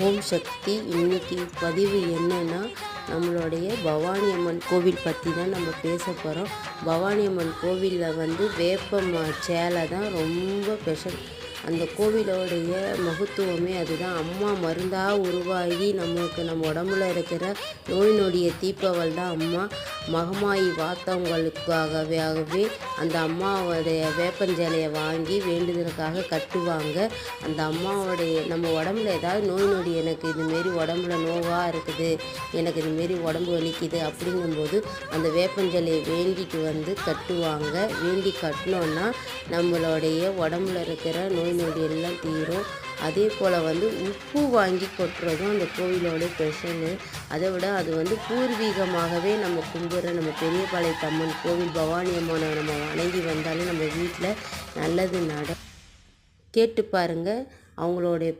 ஓம் சக்தி. இன்னைக்கு பதிவு என்னன்னா, நம்மளுடைய பவானி அம்மன் கோவில் பற்றி தான் நம்ம பேச போகிறோம். பவானி அம்மன் கோவிலில் வேப்ப சேலை தான் ரொம்ப ஸ்பெஷல். அந்த கோவிலோடைய மகத்துவமே அதுதான். அம்மா மருந்தாக உருவாகி நம்ம உடம்புல இருக்கிற நோய் நொடியை தீர்ப்பவள் தான் அம்மா. மகமாயி வாத்தவங்களுக்காகவே அந்த அம்மாவோடைய வேப்பஞ்சலையை வாங்கி வேண்டுதலுக்காக கட்டுவாங்க. அந்த அம்மாவோடைய நம்ம உடம்புல ஏதாவது நோய் நொடி, எனக்கு இதுமாரி உடம்புல நோவாக இருக்குது, எனக்கு இதுமாரி உடம்பு வலிக்குது அப்படிங்கும்போது அந்த வேப்பஞ்சலையை வேண்டிட்டு கட்டுவாங்க. வேண்டி கட்டினோன்னா நம்மளுடைய உடம்புல இருக்கிற நோய் நொடி எல்லாம் தீரும். அதே போல் உப்பு வாங்கி கொட்டுறதும் அந்த கோவிலோட ஸ்பெஷலு. அதை விட அது பூர்வீகமாகவே நம்ம கும்பிட்ற நம்ம பெரியபாளையத்து அம்மன் கோவில் பவானி அம்மனை நம்ம வணங்கி வந்தாலே நம்ம வீட்டில் நல்லது கேட்டு பாருங்கள். அவங்களுடைய